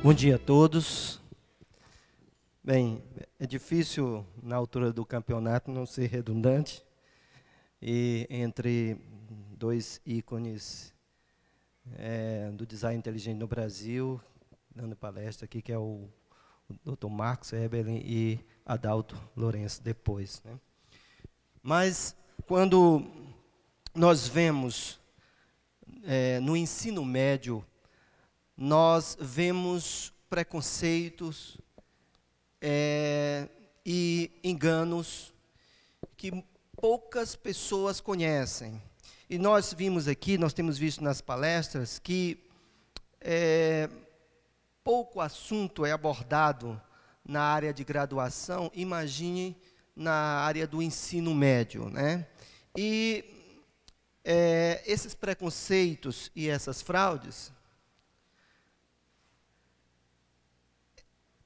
Bom dia a todos. Bem, é difícil na altura do campeonato não ser redundante e entre dois ícones do design inteligente no Brasil, dando palestra aqui, que é o Dr. Marcos Eberlin e Adalto Lourenço depois, né? Mas quando nós vemos no ensino médio, nós vemos preconceitos e enganos que poucas pessoas conhecem. E nós vimos aqui, nós temos visto nas palestras, que pouco assunto é abordado na área de graduação, imagine na área do ensino médio, né? E esses preconceitos e essas fraudes,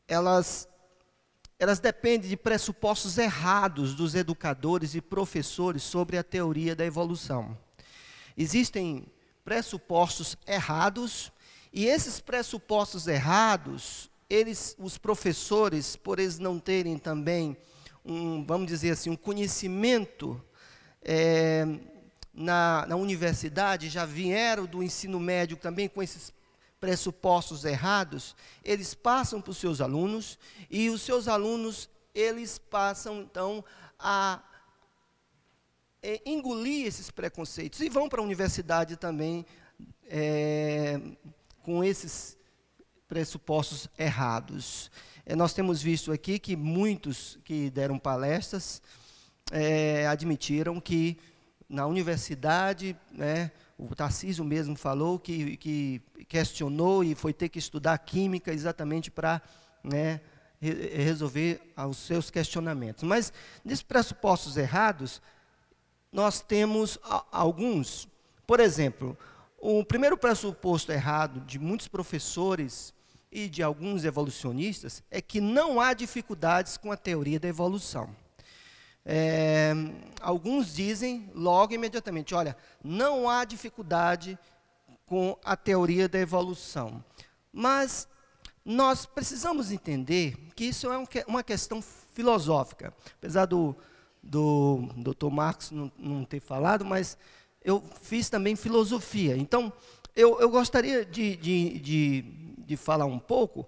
elas dependem de pressupostos errados dos educadores e professores sobre a teoria da evolução. Existem pressupostos errados, e esses pressupostos errados, os professores, por eles não terem também vamos dizer assim, um conhecimento na universidade, já vieram do ensino médio também com esses pressupostos errados, eles passam para os seus alunos, e os seus alunos, eles passam, então, a engolir esses preconceitos, e vão para a universidade também com esses pressupostos errados. Nós temos visto aqui que muitos que deram palestras admitiram que na universidade, né, o Tarcísio mesmo falou que questionou e foi ter que estudar química exatamente para resolver os seus questionamentos. Mas, nesses pressupostos errados, nós temos alguns. Por exemplo, o primeiro pressuposto errado de muitos professores e de alguns evolucionistas é que não há dificuldades com a teoria da evolução. Alguns dizem logo imediatamente, olha, não há dificuldade com a teoria da evolução. Mas nós precisamos entender que isso é uma questão filosófica. Apesar do Dr. Marcos não ter falado, mas eu fiz também filosofia. Então, eu gostaria de falar um pouco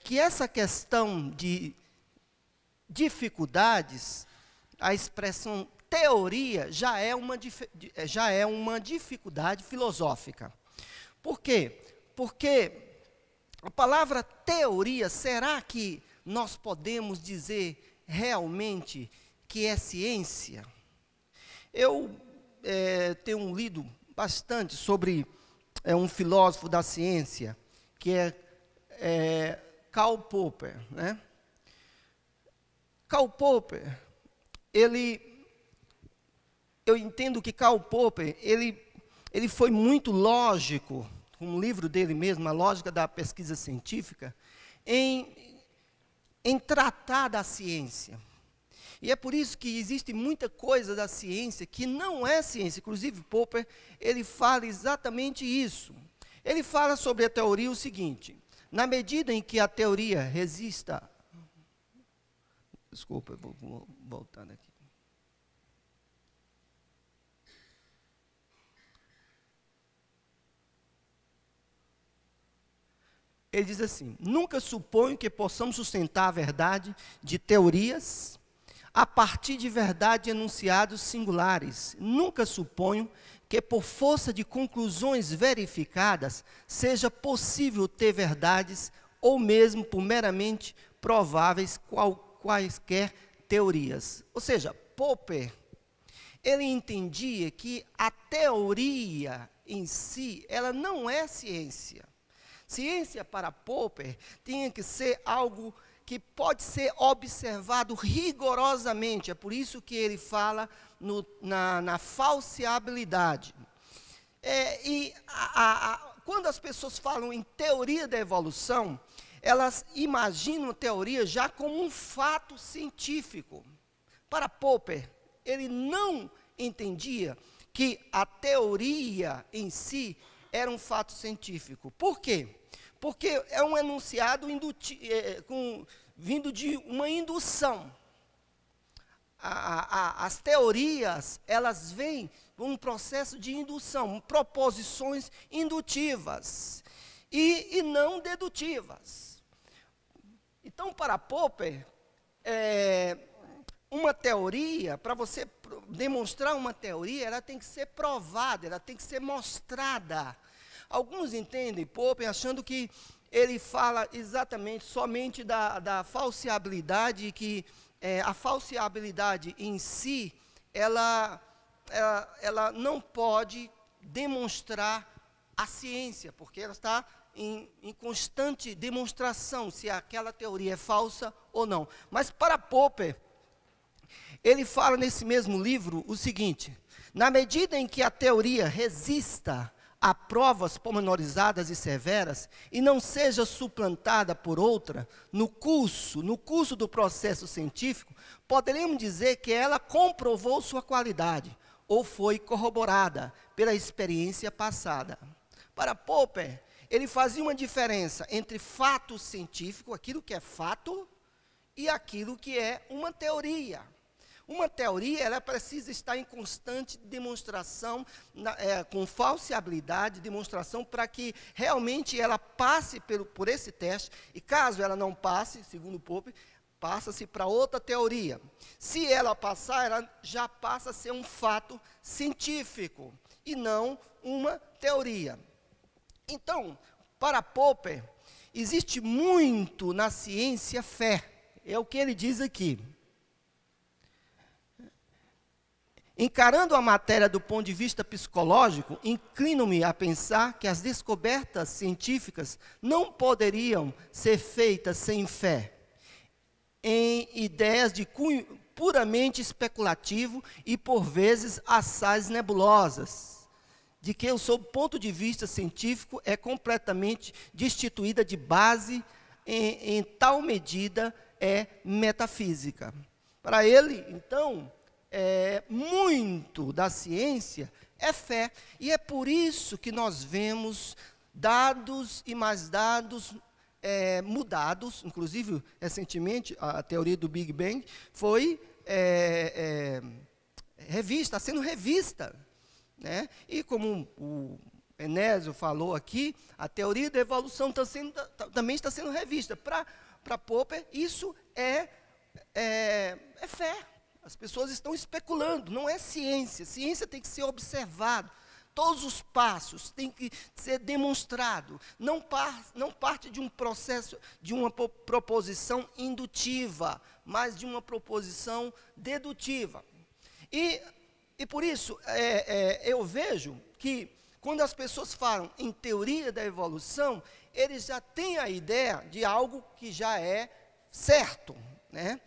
que essa questão de dificuldades, a expressão teoria já é uma dificuldade filosófica. Por quê? Porque a palavra teoria, será que nós podemos dizer realmente que é ciência? Eu tenho lido bastante sobre um filósofo da ciência, que é Karl Popper, né? Karl Popper, eu entendo que Karl Popper, ele foi muito lógico, com o livro dele mesmo, A Lógica da Pesquisa Científica, em tratar da ciência. E é por isso que existe muita coisa da ciência que não é ciência. Inclusive, Popper, ele fala exatamente isso. Ele fala sobre a teoria o seguinte: na medida em que a teoria resista... Desculpa, eu vou voltando aqui. Ele diz assim: nunca suponho que possamos sustentar a verdade de teorias a partir de verdade enunciados singulares. Nunca suponho que, por força de conclusões verificadas, seja possível ter verdades, ou mesmo por meramente prováveis quaisquer teorias. Ou seja, Popper, ele entendia que a teoria em si, ela não é ciência. Ciência para Popper tinha que ser algo que pode ser observado rigorosamente. É por isso que ele fala na falseabilidade. Quando as pessoas falam em teoria da evolução, elas imaginam a teoria já como um fato científico. Para Popper, ele não entendia que a teoria em si era um fato científico. Por quê? Porque é um enunciado vindo de uma indução. As teorias, elas vêm com um processo de indução, proposições indutivas e não dedutivas. Então, para Popper, uma teoria, para você demonstrar uma teoria, ela tem que ser provada, ela tem que ser mostrada. Alguns entendem Popper achando que ele fala exatamente somente da falseabilidade, que a falseabilidade em si, ela não pode demonstrar a ciência, porque ela está em constante demonstração se aquela teoria é falsa ou não. Mas para Popper, ele fala nesse mesmo livro o seguinte: na medida em que a teoria resista a provas pormenorizadas e severas e não seja suplantada por outra, no curso do processo científico, poderemos dizer que ela comprovou sua qualidade ou foi corroborada pela experiência passada. Para Popper, ele fazia uma diferença entre fato científico, aquilo que é fato, e aquilo que é uma teoria. Uma teoria, ela precisa estar em constante demonstração, com falseabilidade, demonstração, para que realmente ela passe por esse teste, e caso ela não passe, segundo Popper, passa-se para outra teoria. Se ela passar, ela já passa a ser um fato científico, e não uma teoria. Então, para Popper, existe muito na ciência fé, é o que ele diz aqui. Encarando a matéria do ponto de vista psicológico, inclino-me a pensar que as descobertas científicas não poderiam ser feitas sem fé, em ideias de cunho puramente especulativo e, por vezes, assaz nebulosas, de que, sob o ponto de vista científico, é completamente destituída de base, em tal medida é metafísica. Para ele, então, muito da ciência é fé, e é por isso que nós vemos dados e mais dados mudados. Inclusive, recentemente, a teoria do Big Bang foi revista, está sendo revista, né? E como o Enésio falou aqui, a teoria da evolução também está sendo revista. Para Popper, isso é fé. As pessoas estão especulando, não é ciência. Ciência tem que ser observado. Todos os passos têm que ser demonstrado. Não parte de um processo, de uma proposição indutiva, mas de uma proposição dedutiva. E por isso, eu vejo que, quando as pessoas falam em teoria da evolução, eles já têm a ideia de algo que já é certo, né?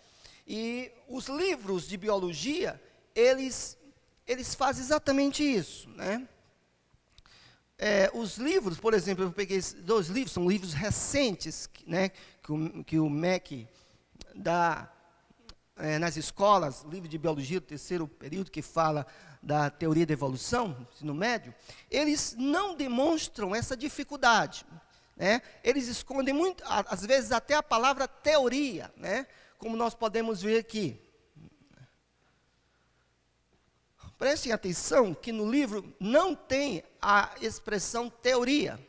E os livros de biologia, eles fazem exatamente isso, né? Os livros, por exemplo, eu peguei dois livros, são livros recentes, né, que o MEC dá nas escolas, livro de biologia do terceiro período, que fala da teoria da evolução, ensino médio. Eles não demonstram essa dificuldade, né? Eles escondem muito, às vezes até a palavra teoria, né? Como nós podemos ver aqui. Prestem atenção que no livro não tem a expressão teoria.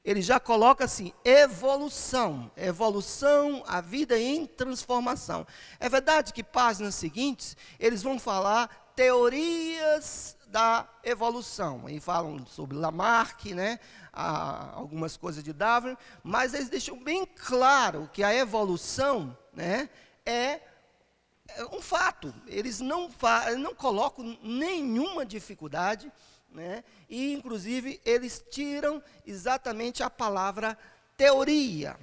Ele já coloca assim, evolução. Evolução, a vida em transformação. É verdade que páginas seguintes, eles vão falar teorias da evolução. E falam sobre Lamarck, né? Algumas coisas de Darwin, mas eles deixam bem claro que a evolução, né, é um fato. Eles não colocam nenhuma dificuldade, né, e, inclusive, eles tiram exatamente a palavra teoria.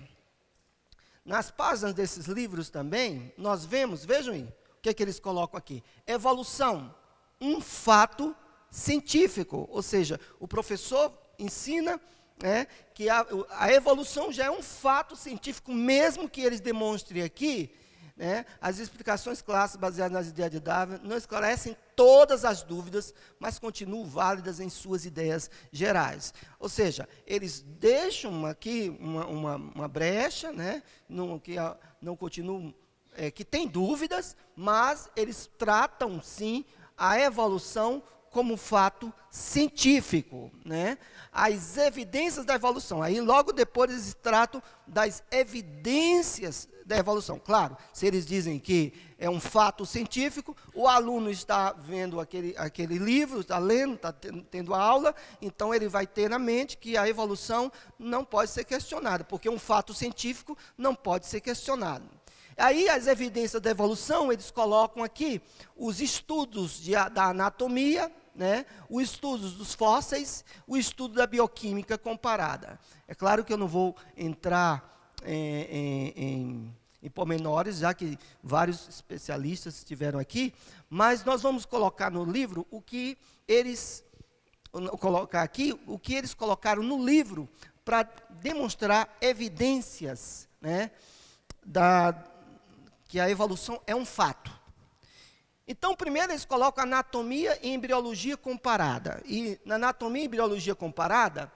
Nas páginas desses livros também, nós vemos, vejam aí, o que é que eles colocam aqui? Evolução, um fato científico, ou seja, o professor ensina, né, que a evolução já é um fato científico, mesmo que eles demonstrem aqui, né, as explicações clássicas baseadas nas ideias de Darwin não esclarecem todas as dúvidas, mas continuam válidas em suas ideias gerais. Ou seja, eles deixam aqui uma brecha, né, que não continuam, que tem dúvidas, mas eles tratam, sim, a evolução como fato científico, né? As evidências da evolução. Aí, logo depois, eles tratam das evidências da evolução. Claro, se eles dizem que é um fato científico, o aluno está vendo aquele livro, está lendo, está tendo a aula, então ele vai ter na mente que a evolução não pode ser questionada, porque um fato científico não pode ser questionado. Aí, as evidências da evolução, eles colocam aqui os estudos da anatomia, né, os estudos dos fósseis, o estudo da bioquímica comparada. É claro que eu não vou entrar em pormenores, já que vários especialistas estiveram aqui, mas nós vamos colocar no livro o que eles colocaram no livro para demonstrar evidências, né, que a evolução é um fato. Então, primeiro eles colocam anatomia e embriologia comparada. E na anatomia e embriologia comparada,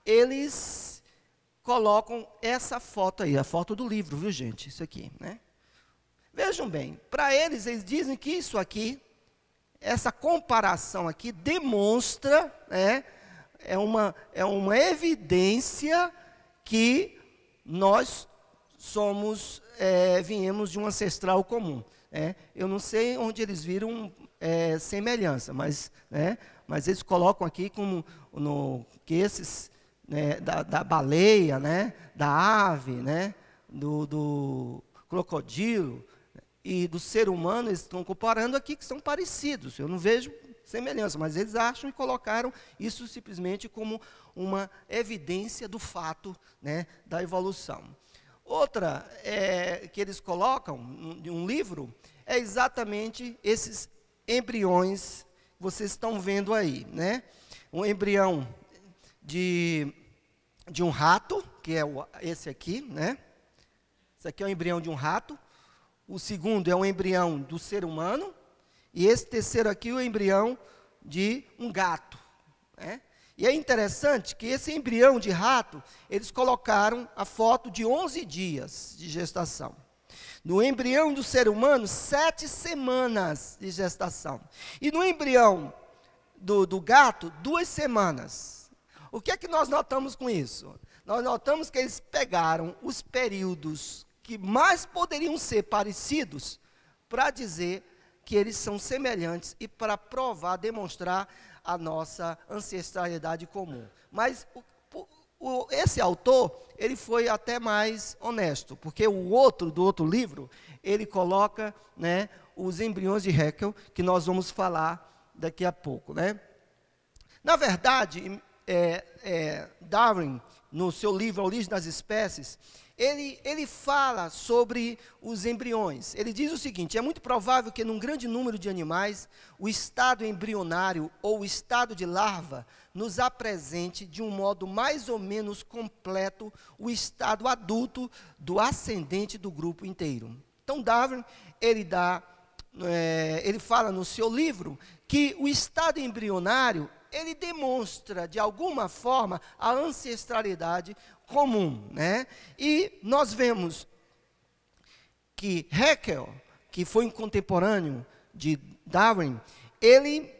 eles colocam essa foto aí, a foto do livro, viu, gente? Isso aqui, né? Vejam bem, para eles dizem que isso aqui, essa comparação aqui, demonstra, né, é uma evidência que nós viemos de um ancestral comum. Eu não sei onde eles viram semelhança, mas eles colocam aqui como que esses, né, da baleia, né, da ave, né, do crocodilo e do ser humano, eles estão comparando aqui que são parecidos. Eu não vejo semelhança, mas eles acham e colocaram isso simplesmente como uma evidência do fato, né, da evolução. Outra que eles colocam em um livro é exatamente esses embriões que vocês estão vendo aí, né? Um embrião de um rato, que é esse aqui, né? Esse aqui é o embrião de um rato. O segundo é um embrião do ser humano. E esse terceiro aqui é o embrião de um gato, né? E é interessante que esse embrião de rato, eles colocaram a foto de 11 dias de gestação. No embrião do ser humano, 7 semanas de gestação. E no embrião do gato, 2 semanas. O que é que nós notamos com isso? Nós notamos que eles pegaram os períodos que mais poderiam ser parecidos para dizer que eles são semelhantes e para provar, demonstrar a nossa ancestralidade comum. Mas esse autor, ele foi até mais honesto, porque do outro livro, ele coloca, né, os embriões de Haeckel, que nós vamos falar daqui a pouco, né? Na verdade, Darwin, no seu livro A Origem das Espécies, ele fala sobre os embriões. Ele diz o seguinte: é muito provável que num grande número de animais, o estado embrionário ou o estado de larva nos apresente de um modo mais ou menos completo o estado adulto do ascendente do grupo inteiro. Então, Darwin, ele fala no seu livro que o estado embrionário, ele demonstra, de alguma forma, a ancestralidade comum, né? E nós vemos que Haeckel, que foi um contemporâneo de Darwin, ele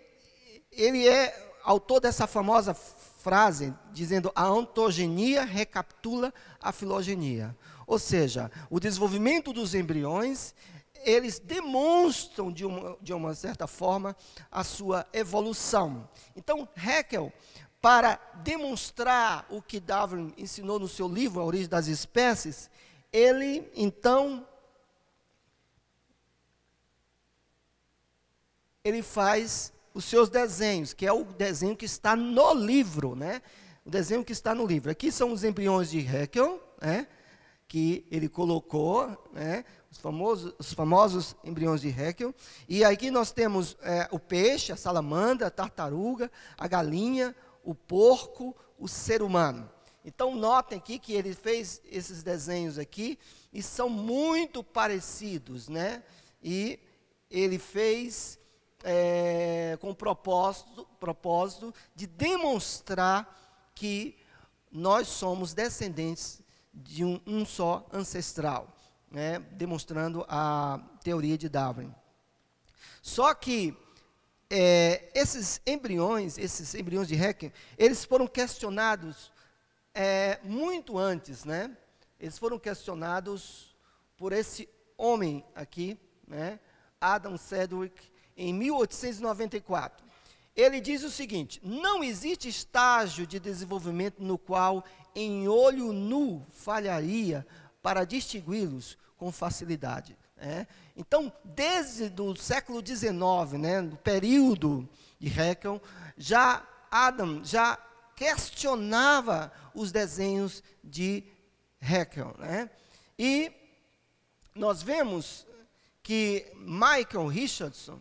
é autor dessa famosa frase, dizendo: a ontogenia recapitula a filogenia. Ou seja, o desenvolvimento dos embriões, eles demonstram, de uma certa forma, a sua evolução. Então, Haeckel, para demonstrar o que Darwin ensinou no seu livro, A Origem das Espécies, ele, então, ele faz os seus desenhos, que é o desenho que está no livro, né? O desenho que está no livro. Aqui são os embriões de Haeckel, né, que ele colocou, né, os famosos embriões de Haeckel. E aqui nós temos o peixe, a salamandra, a tartaruga, a galinha, o porco, o ser humano. Então, notem aqui que ele fez esses desenhos aqui, e são muito parecidos, né? E ele fez com o propósito de demonstrar que nós somos descendentes de um só ancestral, né? Demonstrando a teoria de Darwin. Só que esses embriões de Haeckel, eles foram questionados muito antes, né? Eles foram questionados por esse homem aqui, né? Adam Sedgwick, em 1894. Ele diz o seguinte: não existe estágio de desenvolvimento no qual em olho nu falharia para distingui-los com facilidade. Então, desde o século XIX, né, no período de Haeckel, Adam já questionava os desenhos de Haeckel, né? E nós vemos que Michael Richardson,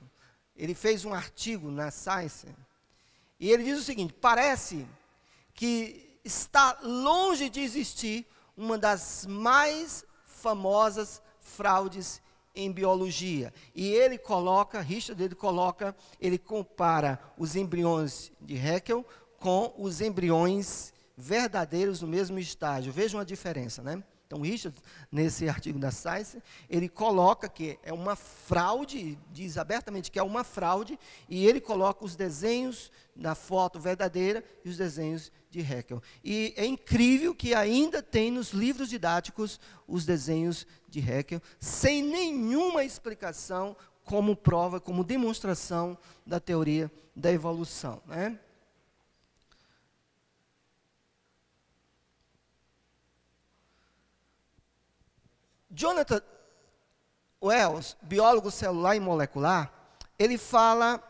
ele fez um artigo na Science, e ele diz o seguinte: parece que está longe de existir uma das mais famosas fraudes em biologia. E ele compara os embriões de Haeckel com os embriões verdadeiros no mesmo estágio. Vejam a diferença, né? Então, Richard, nesse artigo da Science, ele coloca que é uma fraude, diz abertamente que é uma fraude, e ele coloca os desenhos da foto verdadeira e os desenhos de Haeckel. E é incrível que ainda tem nos livros didáticos os desenhos de Haeckel, sem nenhuma explicação como prova, como demonstração da teoria da evolução, né? Jonathan Wells, biólogo celular e molecular, ele fala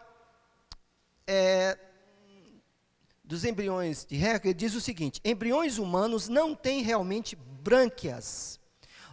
dos embriões de Haeckel. Ele diz o seguinte: embriões humanos não têm realmente brânquias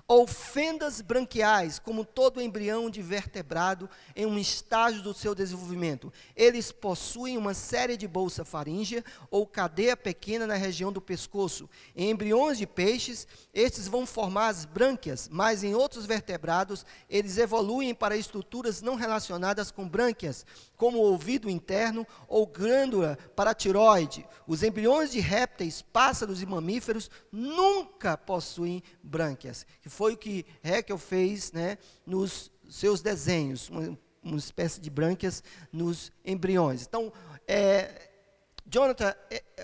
ou fendas branquiais, como todo embrião de vertebrado em um estágio do seu desenvolvimento. Eles possuem uma série de bolsa faríngea ou cadeia pequena na região do pescoço. Em embriões de peixes, estes vão formar as brânquias, mas em outros vertebrados, eles evoluem para estruturas não relacionadas com brânquias, como o ouvido interno ou glândula para a tireoide. Os embriões de répteis, pássaros e mamíferos nunca possuem brânquias, que foi o que Haeckel fez, né, nos seus desenhos, uma espécie de brânquias nos embriões. Então, Jonathan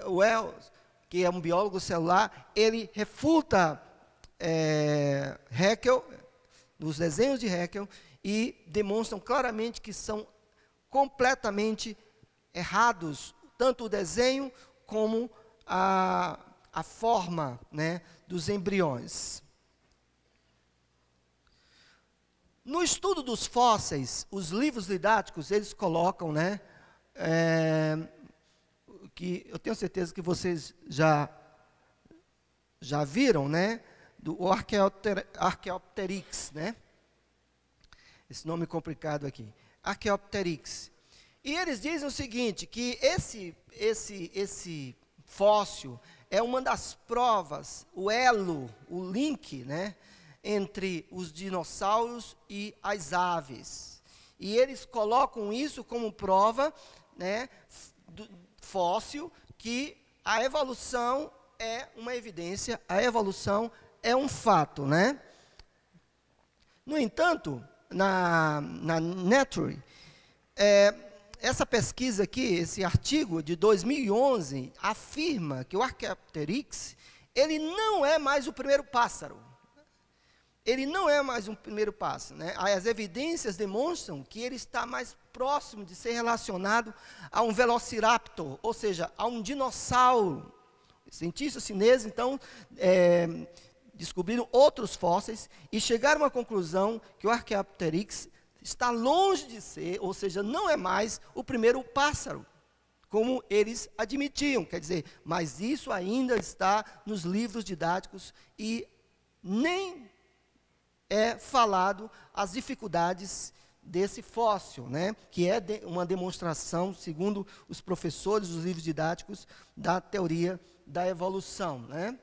Wells, que é um biólogo celular, ele refuta Haeckel, nos desenhos de Haeckel, e demonstram claramente que são completamente errados, tanto o desenho como a forma, né, dos embriões. No estudo dos fósseis, os livros didáticos, eles colocam, né, que eu tenho certeza que vocês já viram, né, do Archaeopteryx, né? Esse nome complicado aqui, Archaeopteryx. E eles dizem o seguinte, que esse fóssil é uma das provas, o elo, o link, né, entre os dinossauros e as aves. E eles colocam isso como prova, né, fóssil, que a evolução é uma evidência, a evolução é um fato, né? No entanto, na Nature, essa pesquisa aqui, esse artigo de 2011, afirma que o Archaeopteryx, ele não é mais o primeiro pássaro. Ele não é mais um primeiro passo, né? As evidências demonstram que ele está mais próximo de ser relacionado a um velociraptor, ou seja, a um dinossauro. Cientistas chineses, então, descobriram outros fósseis e chegaram à conclusão que o Archaeopteryx está longe de ser, ou seja, não é mais o primeiro pássaro, como eles admitiam. Quer dizer, mas isso ainda está nos livros didáticos e nem é falado as dificuldades desse fóssil, né, que é uma demonstração, segundo os professores dos livros didáticos, da teoria da evolução, né?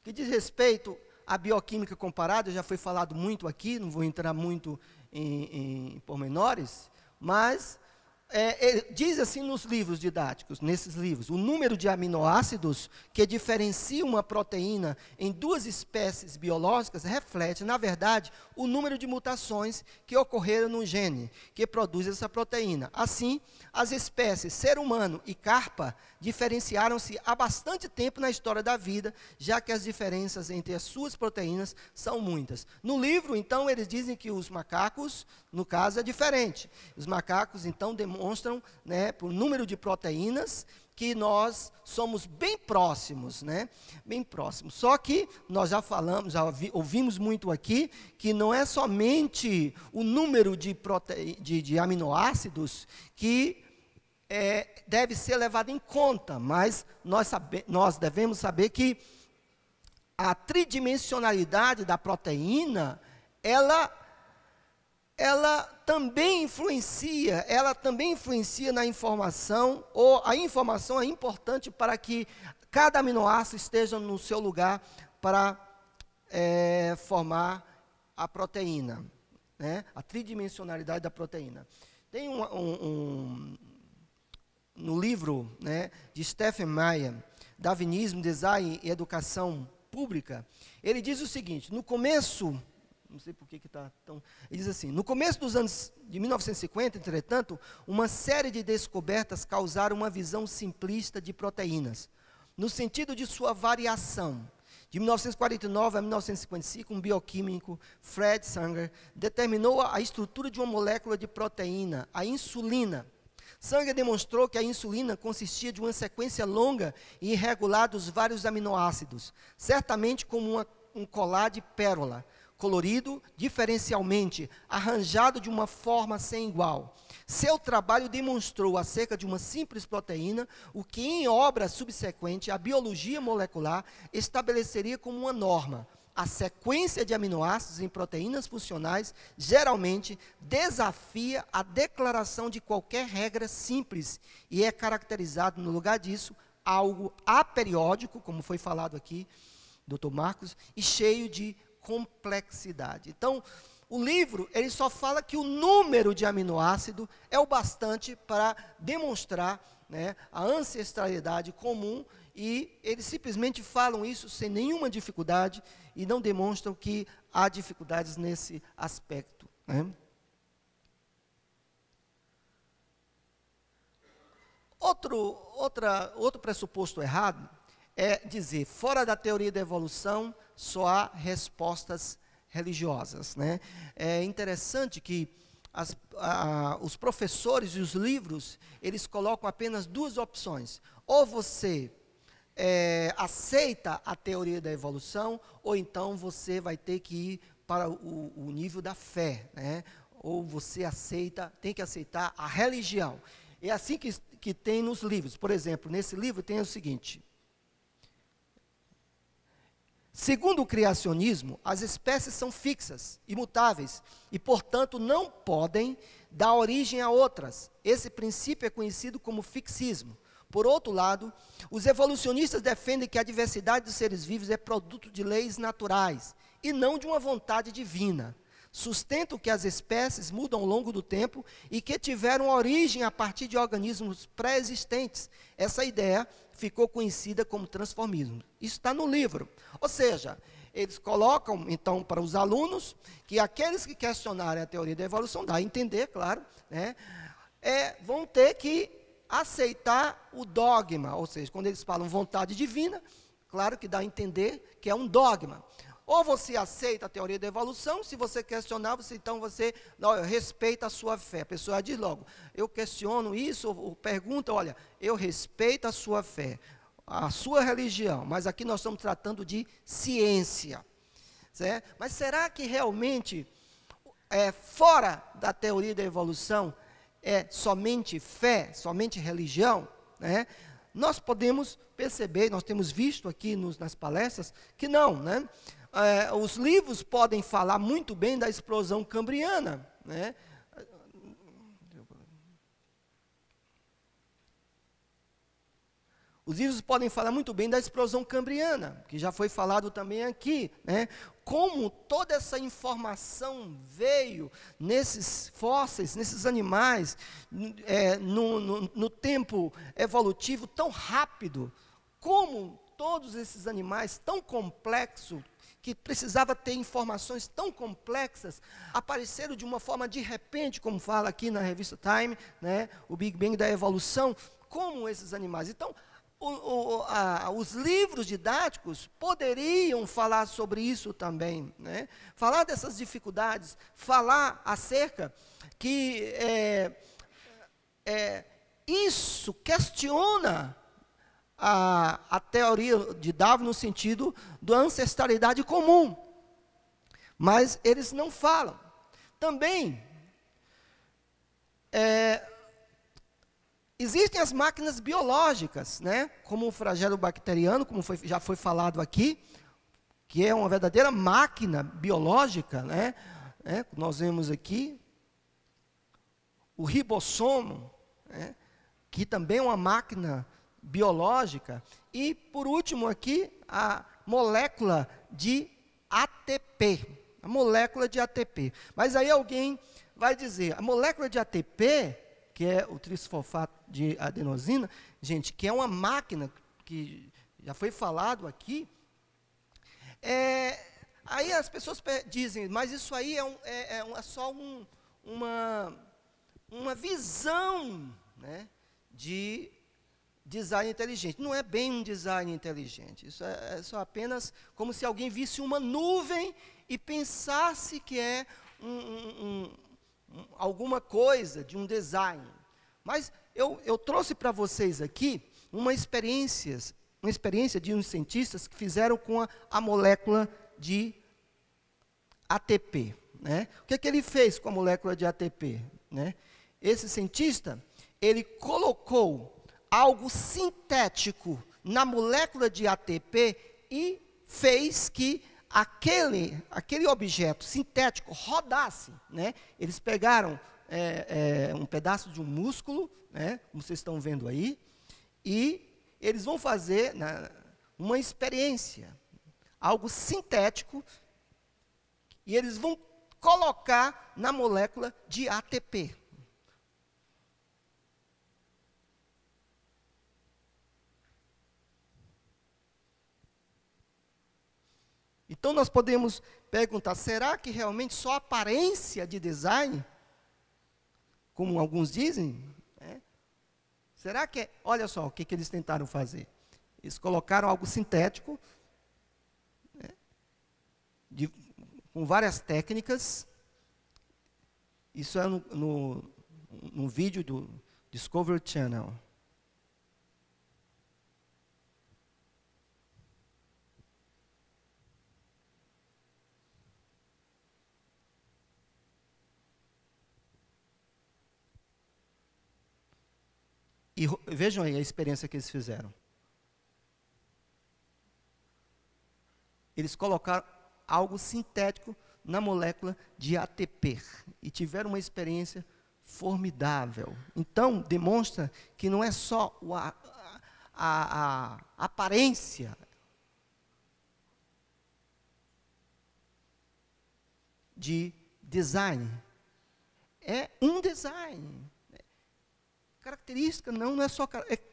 Que diz respeito à bioquímica comparada, já foi falado muito aqui, não vou entrar muito em pormenores, mas diz assim nos livros didáticos, nesses livros, o número de aminoácidos que diferencia uma proteína em duas espécies biológicas reflete, na verdade, o número de mutações que ocorreram no gene que produz essa proteína. Assim, as espécies ser humano e carpa diferenciaram-se há bastante tempo na história da vida, já que as diferenças entre as suas proteínas são muitas. No livro, então, eles dizem que os macacos, no caso, é diferente. Os macacos, então, demonstram, né, por número de proteínas, que nós somos bem próximos, né? Bem próximos. Só que nós já falamos, ouvimos muito aqui, que não é somente o número de aminoácidos que deve ser levado em conta, mas nós devemos saber que a tridimensionalidade da proteína, ela também influencia na informação, ou a informação é importante para que cada aminoácido esteja no seu lugar para formar a proteína, né? A tridimensionalidade da proteína. Tem no livro, né, de Stephen Meyer, Darwinismo, Design e Educação Pública, ele diz o seguinte, no começo, não sei por que está tão... Ele diz assim, no começo dos anos de 1950, entretanto, uma série de descobertas causaram uma visão simplista de proteínas, no sentido de sua variação. De 1949 a 1955, um bioquímico, Fred Sanger, determinou a estrutura de uma molécula de proteína, a insulina. Sanger demonstrou que a insulina consistia de uma sequência longa e irregular dos vários aminoácidos, certamente como um colar de pérola, colorido, diferencialmente, arranjado de uma forma sem igual. Seu trabalho demonstrou acerca de uma simples proteína, o que em obra subsequente, a biologia molecular estabeleceria como uma norma. A sequência de aminoácidos em proteínas funcionais geralmente desafia a declaração de qualquer regra simples e é caracterizado, no lugar disso, algo aperiódico, como foi falado aqui, Dr. Marcos, e cheio de complexidade. Então, o livro, ele só fala que o número de aminoácido é o bastante para demonstrar, né, a ancestralidade comum, e eles simplesmente falam isso sem nenhuma dificuldade e não demonstram que há dificuldades nesse aspecto, né? Outro pressuposto errado é dizer, fora da teoria da evolução, só há respostas religiosas, né? É interessante que os professores e os livros, eles colocam apenas duas opções. Ou você aceita a teoria da evolução, ou então você vai ter que ir para o nível da fé, né? Ou você tem que aceitar a religião. É assim que tem nos livros. Por exemplo, nesse livro tem o seguinte: segundo o criacionismo, as espécies são fixas, imutáveis, e, portanto, não podem dar origem a outras. Esse princípio é conhecido como fixismo. Por outro lado, os evolucionistas defendem que a diversidade dos seres vivos é produto de leis naturais, e não de uma vontade divina. Sustentam que as espécies mudam ao longo do tempo e que tiveram origem a partir de organismos pré-existentes. Essa ideia ficou conhecida como transformismo. Isso está no livro. Ou seja, eles colocam, então, para os alunos, que aqueles que questionarem a teoria da evolução, dá a entender, claro, né, vão ter que aceitar o dogma. Ou seja, quando eles falam vontade divina, claro que dá a entender que é um dogma. Ou você aceita a teoria da evolução, se você questionar, você não, respeita a sua fé. A pessoa diz logo, eu questiono isso, ou pergunta, olha, eu respeito a sua fé, a sua religião, mas aqui nós estamos tratando de ciência. Certo? Mas será que realmente, fora da teoria da evolução, é somente fé, somente religião, né? Nós podemos perceber, nós temos visto aqui nas palestras, que não, né? Os livros podem falar muito bem da explosão cambriana, né? Os livros podem falar muito bem da explosão cambriana, que já foi falado também aqui, né? Como toda essa informação veio nesses fósseis, nesses animais, no tempo evolutivo tão rápido, como todos esses animais tão complexos, que precisava ter informações tão complexas, apareceram de uma forma de repente, como fala aqui na revista Time, né, o Big Bang da evolução, como esses animais. Então, os livros didáticos poderiam falar sobre isso também, né? Falar dessas dificuldades, falar acerca que isso questiona a teoria de Darwin no sentido da ancestralidade comum, mas eles não falam. Também, existem as máquinas biológicas, né? Como o flagelo bacteriano, como já foi falado aqui, que é uma verdadeira máquina biológica, né? Nós vemos aqui o ribossomo, né? Que também é uma máquina biológica, e por último aqui a molécula de ATP, a molécula de ATP. Mas aí alguém vai dizer, a molécula de ATP, que é o trisfosfato de adenosina, gente, que é uma máquina que já foi falado aqui, aí as pessoas dizem, mas isso aí é só uma visão, né, de design inteligente. Não é bem um design inteligente. Isso é só apenas como se alguém visse uma nuvem e pensasse que é alguma coisa de um design. Mas eu trouxe para vocês aqui uma experiência de uns cientistas que fizeram com a molécula de ATP. Né? O que ele fez com a molécula de ATP? Né? Esse cientista, ele colocou algo sintético na molécula de ATP e fez que aquele objeto sintético rodasse. Né? Eles pegaram um pedaço de um músculo, né, como vocês estão vendo aí, e eles vão fazer uma experiência, algo sintético, e eles vão colocar na molécula de ATP. Então, nós podemos perguntar, será que realmente só aparência de design, como alguns dizem, será que olha só o que eles tentaram fazer. Eles colocaram algo sintético, com várias técnicas. Isso é no vídeo do Discovery Channel. E vejam aí a experiência que eles fizeram. Eles colocaram algo sintético na molécula de ATP e tiveram uma experiência formidável. Então, demonstra que não é só a aparência de design. É um design. Característica não é só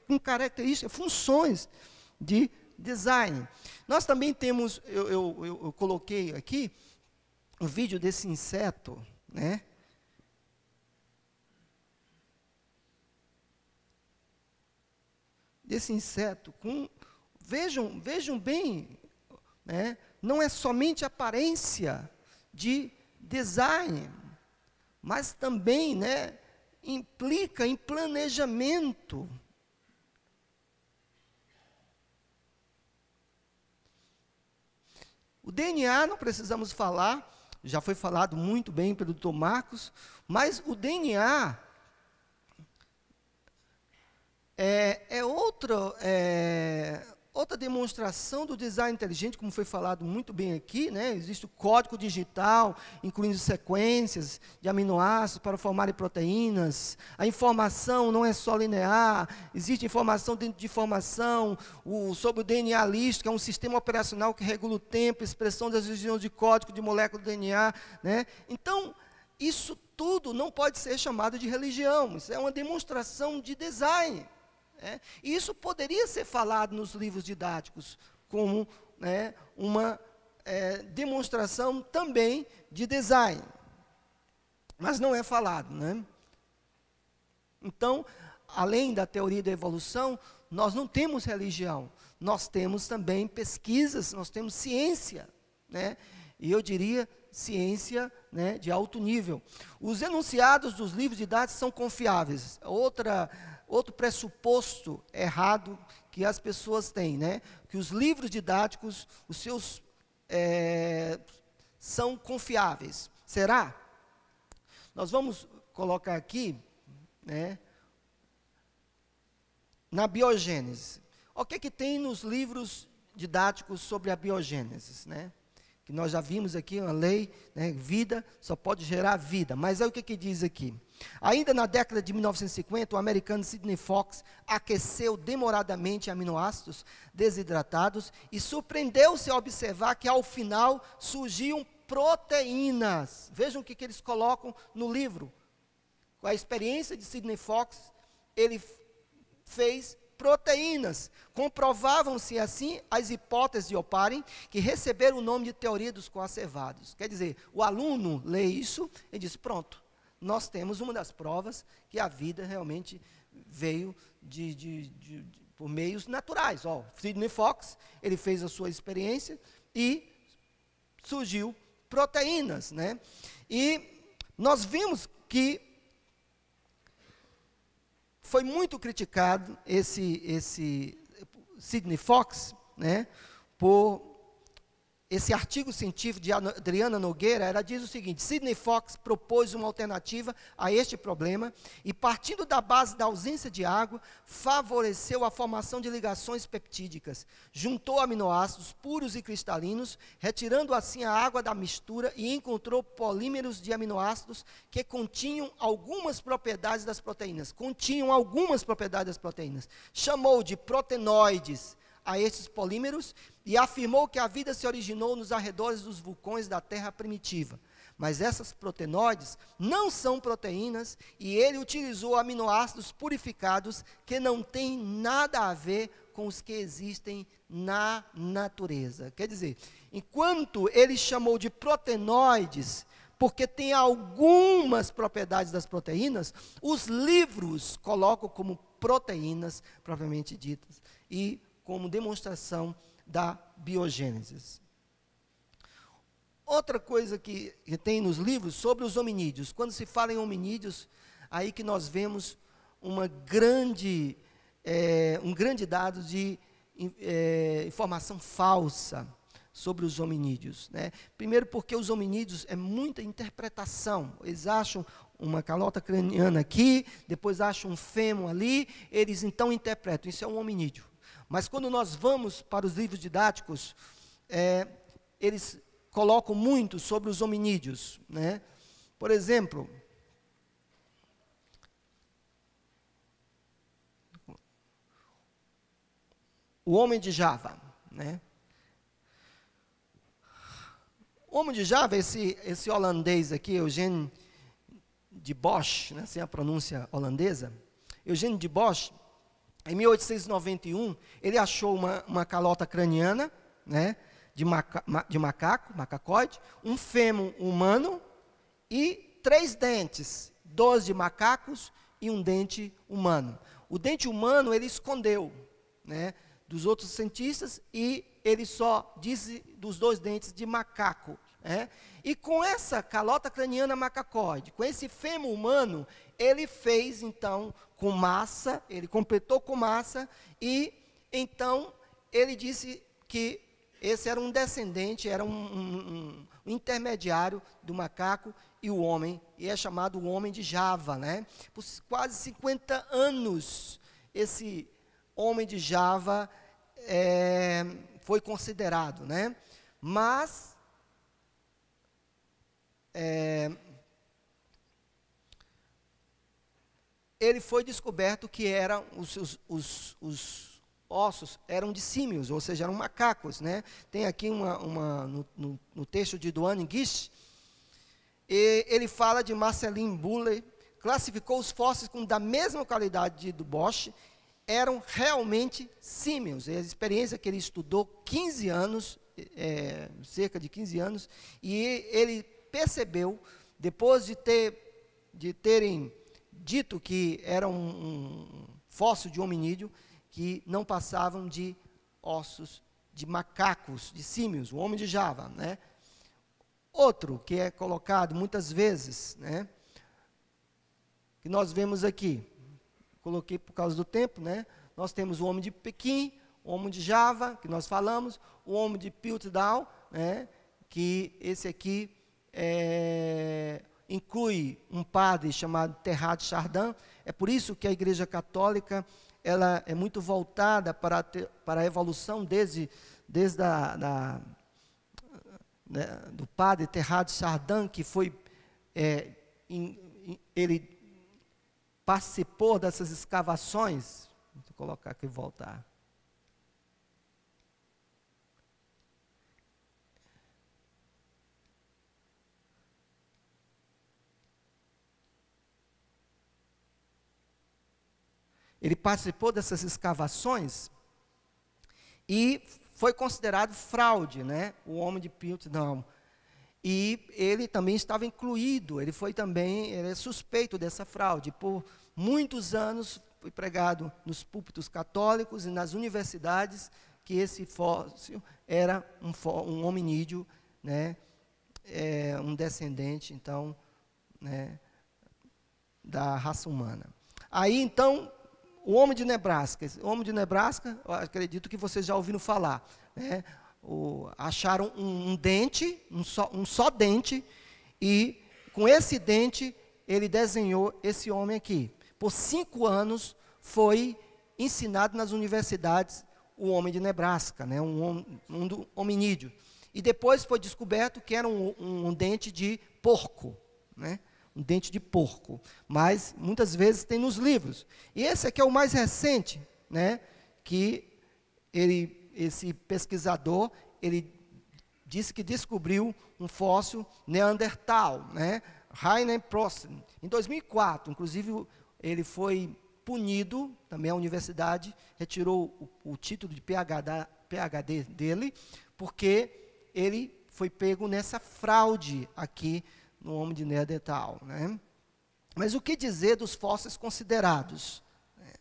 com características, funções de design. Nós também temos, eu coloquei aqui um vídeo desse inseto, né? Desse inseto, vejam bem, né? Não é somente aparência de design, mas também, né, implica em planejamento. O DNA não precisamos falar, já foi falado muito bem pelo Dr. Marcos, mas o DNA outra demonstração do design inteligente, como foi falado muito bem aqui, né? Existe o código digital, incluindo sequências de aminoácidos para formarem proteínas. A informação não é só linear, existe informação dentro de informação, sobre o DNA list, que é um sistema operacional que regula o tempo, expressão das regiões de código de molécula do DNA, né? Então, isso tudo não pode ser chamado de religião, isso é uma demonstração de design. E isso poderia ser falado nos livros didáticos, como, né, uma demonstração também de design. Mas não é falado, né? Então, além da teoria da evolução, nós não temos religião, nós temos também pesquisas, nós temos ciência, né? E eu diria ciência, né, de alto nível. Os enunciados dos livros didáticos são confiáveis. Outro pressuposto errado que as pessoas têm, né? Que os livros didáticos, os seus, são confiáveis. Será? Nós vamos colocar aqui, né, na biogênese. O que é que tem nos livros didáticos sobre a biogênese, né? Que nós já vimos aqui uma lei, né, vida só pode gerar vida. Mas é o que diz aqui. Ainda na década de 1950, o americano Sidney Fox aqueceu demoradamente aminoácidos desidratados e surpreendeu-se ao observar que ao final surgiam proteínas. Vejam o que eles colocam no livro. Com a experiência de Sidney Fox, ele fez proteínas. Comprovavam-se assim as hipóteses de Oparin, que receberam o nome de teoria dos coacervados. Quer dizer, o aluno lê isso e diz, pronto, nós temos uma das provas que a vida realmente veio por meios naturais. Sidney Fox, ele fez a sua experiência e surgiu proteínas, né? E nós vimos que foi muito criticado esse Sidney Fox, né, por esse artigo científico de Adriana Nogueira. Ela diz o seguinte: Sidney Fox propôs uma alternativa a este problema e, partindo da base da ausência de água, favoreceu a formação de ligações peptídicas, juntou aminoácidos puros e cristalinos, retirando assim a água da mistura, e encontrou polímeros de aminoácidos que continham algumas propriedades das proteínas. Chamou de proteinoides a estes polímeros e afirmou que a vida se originou nos arredores dos vulcões da Terra primitiva. Mas essas proteinoides não são proteínas e ele utilizou aminoácidos purificados que não têm nada a ver com os que existem na natureza. Quer dizer, enquanto ele chamou de proteinoides, porque tem algumas propriedades das proteínas, os livros colocam como proteínas propriamente ditas e como demonstração da biogênese. Outra coisa que tem nos livros sobre os hominídeos. Quando se fala em hominídeos, aí que nós vemos um grande dado de informação falsa sobre os hominídeos, né? Primeiro porque os hominídeos é muita interpretação. Eles acham uma calota craniana aqui, depois acham um fêmur ali, eles então interpretam, isso é um hominídeo. Mas quando nós vamos para os livros didáticos, eles colocam muito sobre os hominídeos, né? Por exemplo, o homem de Java, né? O homem de Java, esse holandês aqui, Eugène de Bosch, né, sem a pronúncia holandesa, Eugène de Bosch, em 1891, ele achou uma calota craniana, né, de macacoide, um fêmur humano e 3 dentes, 2 de macacos e um dente humano. O dente humano ele escondeu, né, dos outros cientistas, e ele só disse dos 2 dentes de macaco. E com essa calota craniana macacoide, com esse fêmur humano, ele fez então com massa, ele completou com massa, e então ele disse que esse era um descendente, era um intermediário do macaco e o homem, e é chamado o homem de Java, né? Por quase 50 anos, esse homem de Java foi considerado, né? Mas ele foi descoberto que eram os ossos eram de símios, ou seja, eram macacos, né? Tem aqui no texto de Duane Gish, ele fala de Marceline Buller, classificou os fósseis com da mesma qualidade do Bosch, eram realmente símios. É a experiência que ele estudou 15 anos, cerca de 15 anos, e ele percebeu, depois de terem dito que era um fóssil de hominídeo, que não passavam de ossos de macacos, de símios, o homem de Java, né? Outro que é colocado muitas vezes, né, que nós vemos aqui, coloquei por causa do tempo, né? Nós temos o homem de Pequim, o homem de Java, que nós falamos, o homem de Piltdown, né, que esse aqui inclui um padre chamado Teilhard de Chardin. É por isso que a Igreja Católica ela é muito voltada para a evolução desde do padre Teilhard de Chardin, que foi ele participou dessas escavações. Vou colocar aqui e voltar. Ele participou dessas escavações e foi considerado fraude, né? O homem de Piltdown. E ele também estava incluído, ele é suspeito dessa fraude. Por muitos anos foi pregado nos púlpitos católicos e nas universidades que esse fóssil era um hominídeo, né? Um descendente, então, né, da raça humana. Aí, então, o homem de Nebraska, eu acredito que vocês já ouviram falar, né? Acharam um dente, um só dente, e com esse dente ele desenhou esse homem aqui. Por 5 anos foi ensinado nas universidades o homem de Nebraska, né? um hominídeo. E depois foi descoberto que era um dente de porco, né? Um dente de porco, mas muitas vezes tem nos livros. E esse aqui é o mais recente, né, que esse pesquisador, ele disse que descobriu um fóssil neandertal, né, Rainer Prosten, em 2004. Inclusive, ele foi punido, também a universidade retirou o título de PhD dele, porque ele foi pego nessa fraude aqui no homem de Neandertal, né? Mas o que dizer dos fósseis considerados, né,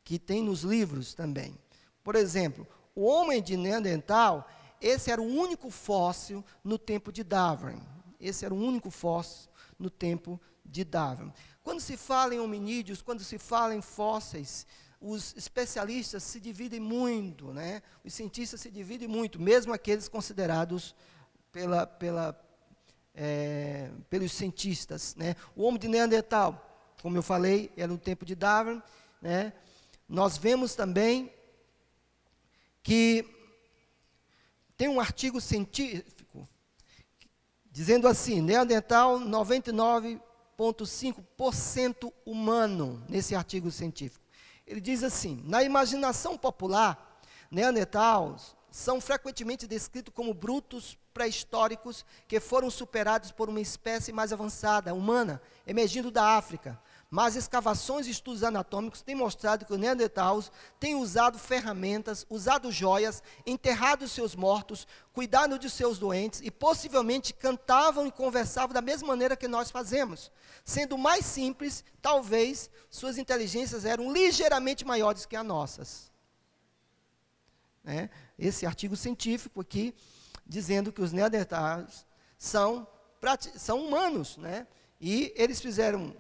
que tem nos livros também? Por exemplo, o homem de Neandertal, esse era o único fóssil no tempo de Darwin. Esse era o único fóssil no tempo de Darwin. Quando se fala em hominídeos, quando se fala em fósseis, os especialistas se dividem muito, né? Os cientistas se dividem muito, mesmo aqueles considerados pelos cientistas, né? O homem de Neandertal, como eu falei, era no tempo de Darwin, né? Nós vemos também que tem um artigo científico dizendo assim: Neandertal 99,5% humano, nesse artigo científico. Ele diz assim: na imaginação popular, Neandertais são frequentemente descritos como brutos pré-históricos que foram superados por uma espécie mais avançada, humana, emergindo da África. Mas escavações e estudos anatômicos têm mostrado que os neandertais têm usado ferramentas, usado joias, enterrado seus mortos, cuidado de seus doentes e possivelmente cantavam e conversavam da mesma maneira que nós fazemos. Sendo mais simples, talvez suas inteligências eram ligeiramente maiores que as nossas. Esse artigo científico aqui, dizendo que os neandertais são humanos, né? E eles fizeram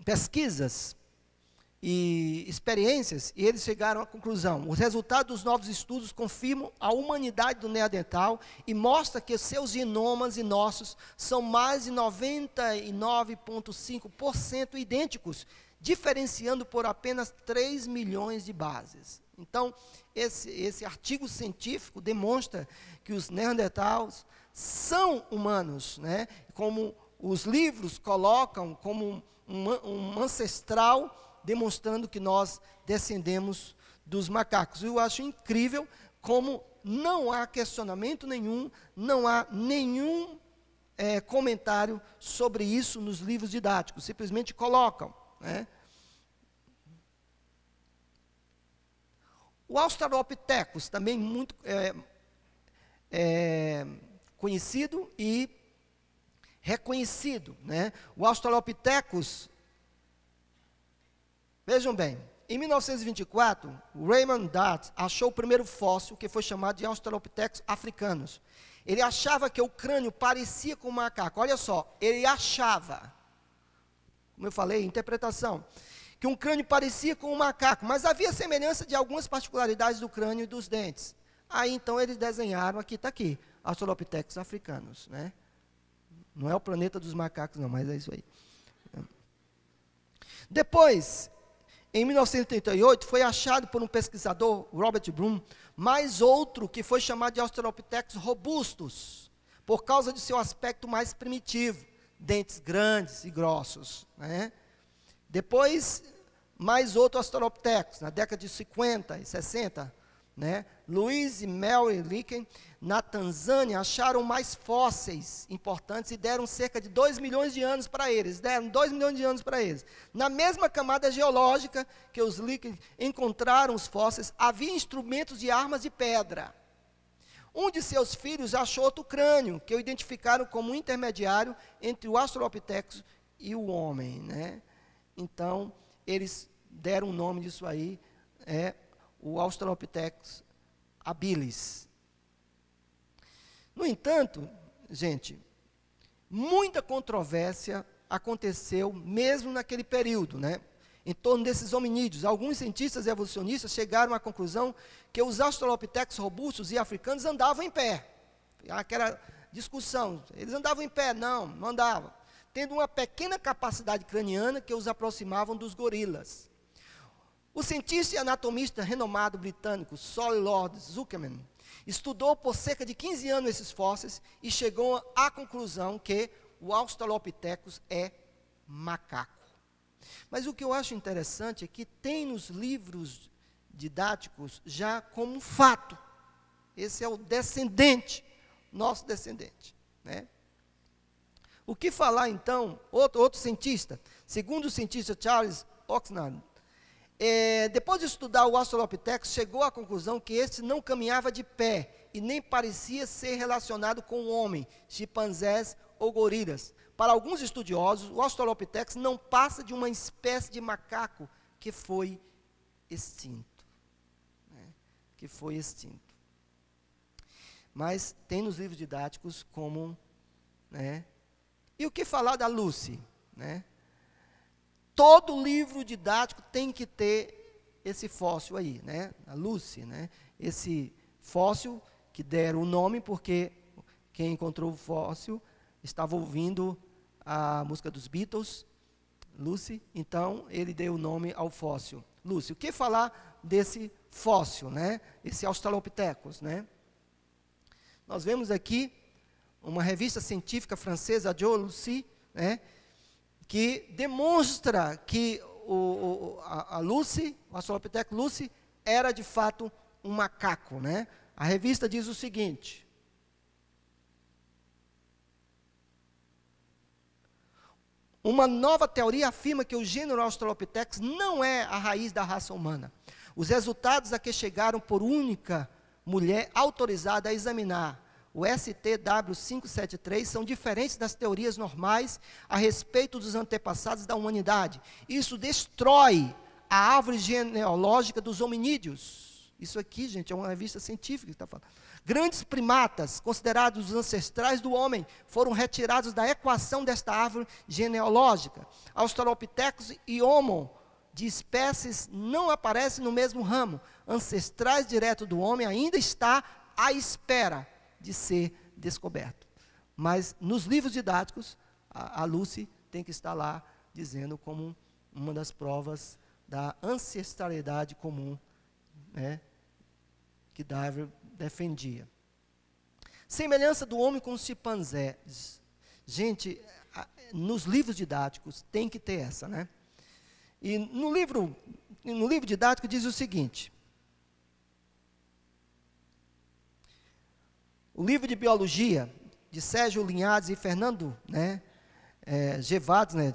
pesquisas e experiências, e eles chegaram à conclusão: os resultados dos novos estudos confirmam a humanidade do Neandertal e mostra que seus genomas e nossos são mais de 99,5% idênticos, diferenciando por apenas 3 milhões de bases. Então, esse artigo científico demonstra que os Neandertais são humanos, né? Como os livros colocam como um ancestral, demonstrando que nós descendemos dos macacos. Eu acho incrível como não há questionamento nenhum, não há nenhum comentário sobre isso nos livros didáticos, simplesmente colocam, né? O Australopithecus, também muito conhecido e reconhecido, né? O Australopithecus, vejam bem, em 1924, Raymond Dart achou o primeiro fóssil, que foi chamado de Australopithecus africanus. Ele achava que o crânio parecia com um macaco. Olha só, ele achava, como eu falei, interpretação, que um crânio parecia com um macaco, mas havia semelhança de algumas particularidades do crânio e dos dentes. Aí, então, eles desenharam, aqui está aqui, Australopithecus africanus, né? Não é o planeta dos macacos, não, mas é isso aí. Depois, em 1938, foi achado por um pesquisador, Robert Broom, mais outro que foi chamado de Australopithecus robustus, por causa de seu aspecto mais primitivo, dentes grandes e grossos, né? Depois, mais outro Australopithecus, na década de 50 e 60, né? Louis e Mary Licken, na Tanzânia, acharam mais fósseis importantes e deram cerca de 2 milhões de anos para eles. Deram 2 milhões de anos para eles. Na mesma camada geológica que os Licken encontraram os fósseis, havia instrumentos de armas de pedra. Um de seus filhos achou outro crânio, que o identificaram como um intermediário entre o Australopithecus e o homem, né? Então, eles deram o nome disso aí, o Australopithecus habilis. No entanto, gente, muita controvérsia aconteceu mesmo naquele período, né? Em torno desses hominídeos. Alguns cientistas evolucionistas chegaram à conclusão que os Australopithecus robustos e africanos andavam em pé. Aquela discussão, eles andavam em pé? Não andavam. Tendo uma pequena capacidade craniana que os aproximavam dos gorilas. O cientista e anatomista renomado britânico Sol Lord Zuckerman estudou por cerca de 15 anos esses fósseis e chegou à conclusão que o Australopithecus é macaco. Mas o que eu acho interessante é que tem nos livros didáticos já como fato. Esse é o descendente, nosso descendente, né? O que falar, então, outro cientista, segundo o cientista Charles Oxnard, depois de estudar o Australopithecus, chegou à conclusão que este não caminhava de pé e nem parecia ser relacionado com o homem, chimpanzés ou gorilas. Para alguns estudiosos, o Australopithecus não passa de uma espécie de macaco que foi extinto. Né? Que foi extinto. Mas tem nos livros didáticos como... né? E o que falar da Lucy? Né? Todo livro didático tem que ter esse fóssil aí, né? A Lucy, né? Esse fóssil que deram o nome porque quem encontrou o fóssil estava ouvindo a música dos Beatles, Lucy, então ele deu o nome ao fóssil, Lucy. O que falar desse fóssil, né? Esse Australopithecus, né? Nós vemos aqui uma revista científica francesa, Joe Lucy, né? Que demonstra que a Lucy, o Australopithecus Lucy, era de fato um macaco, né? A revista diz o seguinte: uma nova teoria afirma que o gênero Australopithecus não é a raiz da raça humana. Os resultados a que chegaram por única mulher autorizada a examinar o STW573 são diferentes das teorias normais a respeito dos antepassados da humanidade. Isso destrói a árvore genealógica dos hominídeos. Isso aqui, gente, é uma revista científica que está falando. Grandes primatas, considerados os ancestrais do homem, foram retirados da equação desta árvore genealógica. Australopithecus e Homo de espécies não aparecem no mesmo ramo, ancestrais direto do homem, ainda está à espera de ser descoberto. Mas nos livros didáticos, a Lucy tem que estar lá dizendo como uma das provas da ancestralidade comum, né, que Darwin defendia. Semelhança do homem com os chimpanzés. Gente, nos livros didáticos tem que ter essa, né? E no livro didático diz o seguinte: o livro de biologia de Sérgio Linhares e Fernando, né, Gewandner,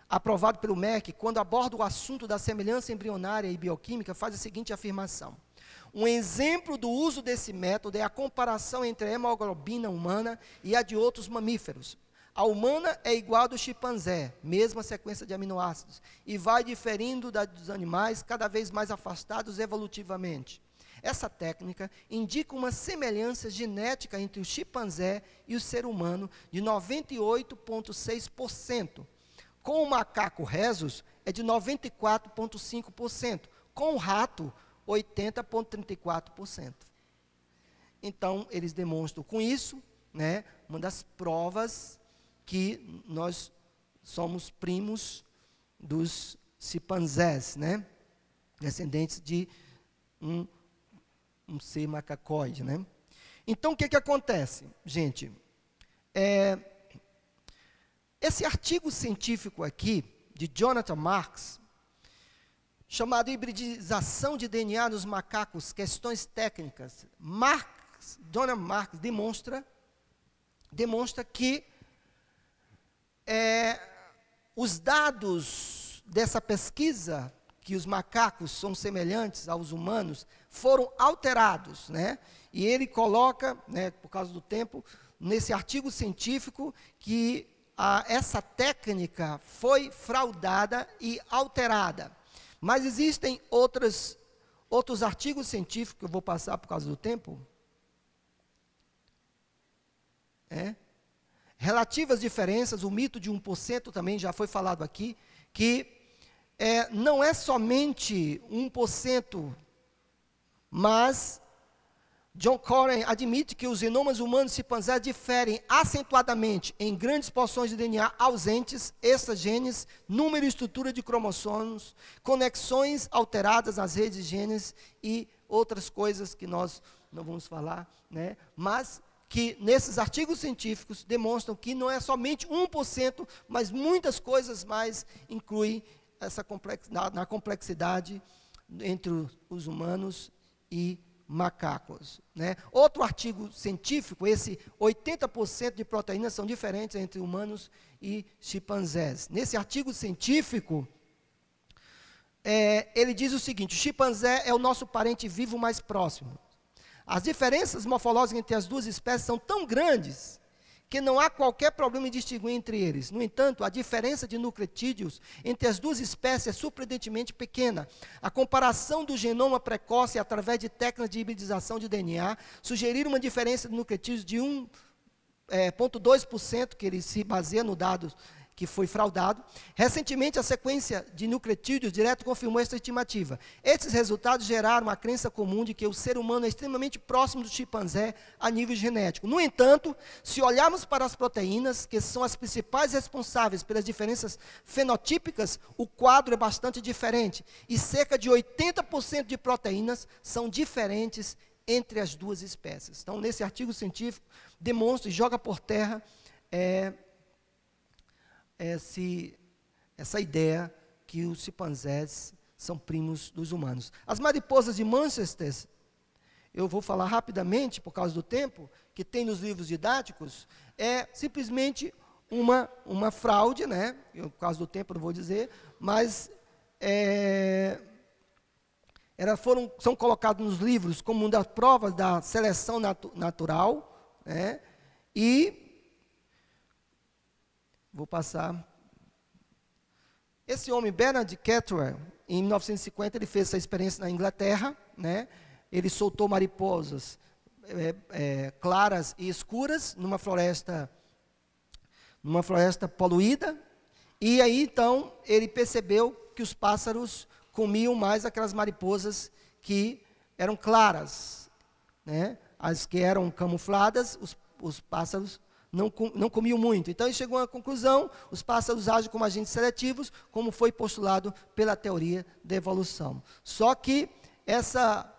aprovado pelo MEC, quando aborda o assunto da semelhança embrionária e bioquímica, faz a seguinte afirmação: um exemplo do uso desse método é a comparação entre a hemoglobina humana e a de outros mamíferos. A humana é igual a do chimpanzé, mesma sequência de aminoácidos, e vai diferindo da dos animais cada vez mais afastados evolutivamente. Essa técnica indica uma semelhança genética entre o chimpanzé e o ser humano de 98,6%. Com o macaco rhesus é de 94,5%. Com o rato, 80,34%. Então, eles demonstram com isso, né, uma das provas que nós somos primos dos chimpanzés, né, descendentes de um ser macacoide, né. Então, o que acontece, gente? Esse artigo científico aqui, de Jonathan Marks, chamado Hibridização de DNA nos macacos, questões técnicas, Jonathan Marks demonstra que os dados dessa pesquisa, que os macacos são semelhantes aos humanos, foram alterados, né? E ele coloca, né, por causa do tempo, nesse artigo científico que essa técnica foi fraudada e alterada. Mas existem outros artigos científicos, que eu vou passar por causa do tempo, relativas diferenças, o mito de 1% também já foi falado aqui, que não é somente 1%, mas John Corren admite que os genomas humanos e chimpanzés diferem acentuadamente em grandes porções de DNA ausentes, extragenes, número e estrutura de cromossomos, conexões alteradas nas redes de genes e outras coisas que nós não vamos falar, né? Mas que nesses artigos científicos demonstram que não é somente 1%, mas muitas coisas mais incluem essa na complexidade entre os humanos e macacos, né? Outro artigo científico, esse 80% de proteínas são diferentes entre humanos e chimpanzés. Nesse artigo científico, ele diz o seguinte: o chimpanzé é o nosso parente vivo mais próximo. As diferenças morfológicas entre as duas espécies são tão grandes que não há qualquer problema em distinguir entre eles. No entanto, a diferença de nucleotídeos entre as duas espécies é surpreendentemente pequena. A comparação do genoma precoce através de técnicas de hibridização de DNA sugeriram uma diferença de nucleotídeos de 1,2%, que ele se baseia no dado que foi fraudado. Recentemente, a sequência de nucleotídeos direto confirmou esta estimativa. Esses resultados geraram a crença comum de que o ser humano é extremamente próximo do chimpanzé a nível genético. No entanto, se olharmos para as proteínas, que são as principais responsáveis pelas diferenças fenotípicas, o quadro é bastante diferente. E cerca de 80% de proteínas são diferentes entre as duas espécies. Então, nesse artigo científico, demonstra e joga por terra essa ideia que os chimpanzés são primos dos humanos. As mariposas de Manchester, eu vou falar rapidamente, por causa do tempo, que tem nos livros didáticos, é simplesmente uma fraude, né? Por causa do tempo eu não vou dizer, mas são colocadas nos livros como uma das provas da seleção natural, né? E vou passar. Esse homem, Bernard Cattrall, em 1950, ele fez essa experiência na Inglaterra, né? Ele soltou mariposas claras e escuras numa floresta poluída, e aí então ele percebeu que os pássaros comiam mais aquelas mariposas que eram claras, né? As que eram camufladas, os pássaros não comiam muito. Então ele chegou a uma conclusão: os pássaros agem como agentes seletivos, como foi postulado pela teoria da evolução. Só que essa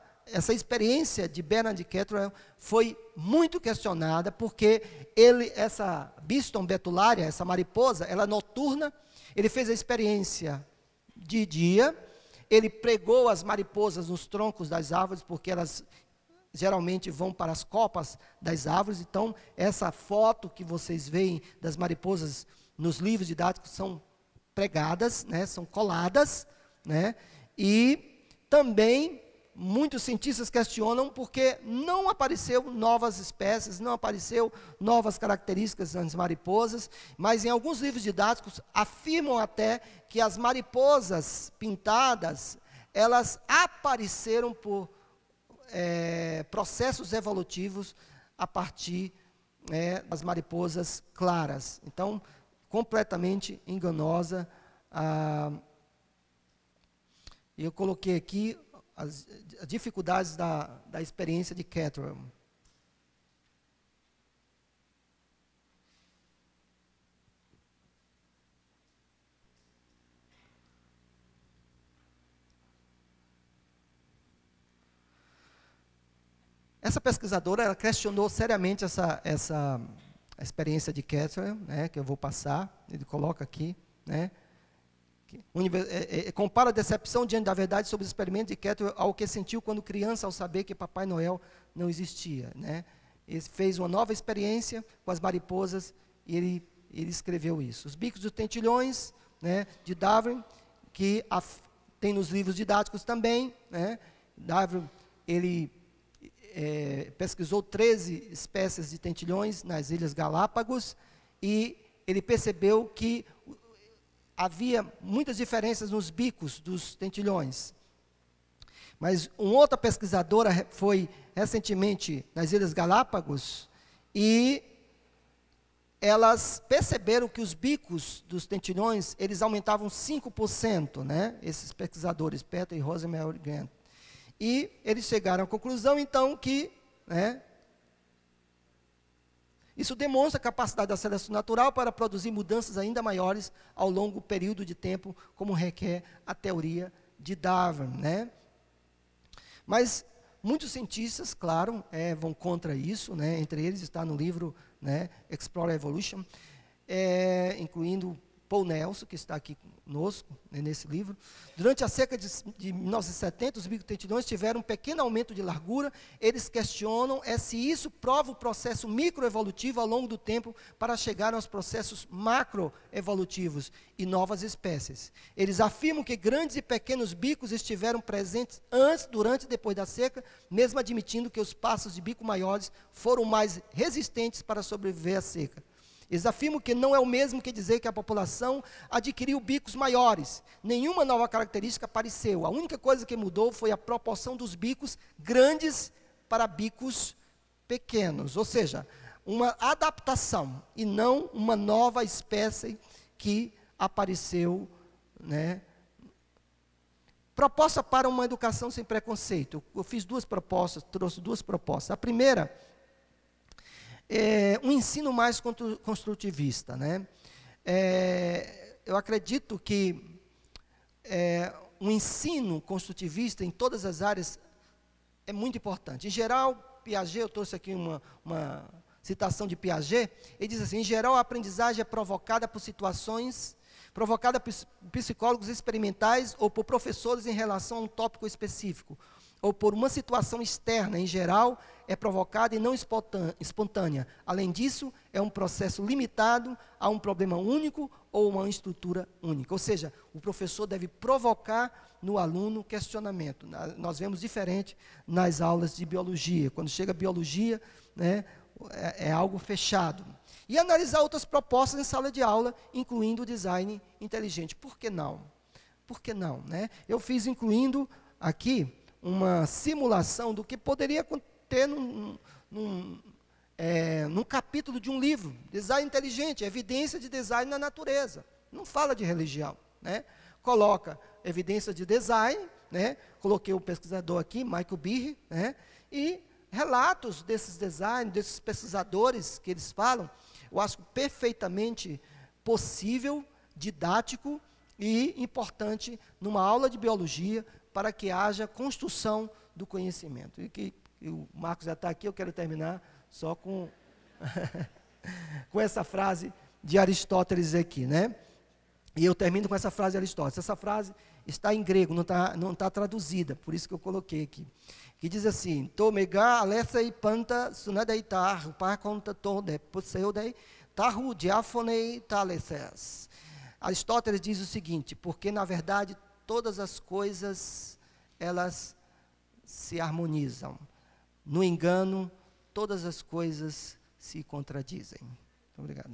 experiência de Bernard Cattell foi muito questionada, porque essa Biston betulária, essa mariposa, ela é noturna. Ele fez a experiência de dia, ele pregou as mariposas nos troncos das árvores, porque elas geralmente vão para as copas das árvores. Então, essa foto que vocês veem das mariposas nos livros didáticos são pregadas, né, são coladas, né, e também muitos cientistas questionam porque não apareceu novas espécies, não apareceu novas características nas mariposas, mas em alguns livros didáticos afirmam até que as mariposas pintadas, elas apareceram por processos evolutivos a partir das mariposas claras. Então, completamente enganosa. Eu coloquei aqui as dificuldades da experiência de Cattell. Essa pesquisadora, ela questionou seriamente essa experiência de Cattell, né, que eu vou passar. Ele coloca aqui, né, compara a decepção diante da verdade sobre os experimentos de Cattell ao que sentiu quando criança ao saber que Papai Noel não existia, né? Ele fez uma nova experiência com as mariposas e ele escreveu isso. Os bicos dos tentilhões, né, de Darwin, que tem nos livros didáticos também, né? Darwin, ele pesquisou 13 espécies de tentilhões nas Ilhas Galápagos e ele percebeu que havia muitas diferenças nos bicos dos tentilhões. Mas uma outra pesquisadora foi recentemente nas Ilhas Galápagos e elas perceberam que os bicos dos tentilhões, eles aumentavam 5%, né? Esses pesquisadores, Peter e Rosemary Grant. E eles chegaram à conclusão, então, que, né, isso demonstra a capacidade da seleção natural para produzir mudanças ainda maiores ao longo período de tempo, como requer a teoria de Darwin, né? Mas muitos cientistas, claro, vão contra isso, né? Entre eles está no livro, né, Explore Evolution, incluindo Paul Nelson, que está aqui conosco, né, nesse livro. Durante a seca de 1970, os bicotentilhões tiveram um pequeno aumento de largura. Eles questionam se isso prova o processo microevolutivo ao longo do tempo para chegar aos processos macroevolutivos e novas espécies. Eles afirmam que grandes e pequenos bicos estiveram presentes antes, durante e depois da seca, mesmo admitindo que os pássaros de bico maiores foram mais resistentes para sobreviver à seca. Eles afirmam que não é o mesmo que dizer que a população adquiriu bicos maiores. Nenhuma nova característica apareceu. A única coisa que mudou foi a proporção dos bicos grandes para bicos pequenos. Ou seja, uma adaptação e não uma nova espécie que apareceu, né? Proposta para uma educação sem preconceito. Eu fiz duas propostas, trouxe duas propostas. A primeira um ensino mais construtivista, né? Eu acredito que um ensino construtivista em todas as áreas é muito importante. Em geral, Piaget, eu trouxe aqui uma citação de Piaget, ele diz assim: em geral, a aprendizagem é provocada por situações, provocada por psicólogos experimentais ou por professores em relação a um tópico específico, ou por uma situação externa, em geral, é provocada e não espontânea. Além disso, é um processo limitado a um problema único ou uma estrutura única. Ou seja, o professor deve provocar no aluno questionamento. Nós vemos diferente nas aulas de biologia. Quando chega a biologia, né, é algo fechado. E analisar outras propostas em sala de aula, incluindo o design inteligente. Por que não? Por que não, né? Eu fiz incluindo aqui uma simulação do que poderia ter num capítulo de um livro, Design Inteligente, evidência de design na natureza. Não fala de religião, né? Coloca evidência de design, né? Coloquei o pesquisador aqui, Michael Behe, né? E relatos desses designers, desses pesquisadores que eles falam, eu acho perfeitamente possível, didático e importante numa aula de biologia para que haja construção do conhecimento. E o Marcos já está aqui, eu quero terminar só com, com essa frase de Aristóteles aqui, né? E eu termino com essa frase de Aristóteles. Essa frase está em grego, não tá traduzida, por isso que eu coloquei aqui. Que diz assim: To mega alethei panta sunadeitar par conta tonde poseudei tahu diaphonei taleses. Aristóteles diz o seguinte: porque na verdade todas as coisas elas se harmonizam. No engano, todas as coisas se contradizem. Muito obrigado.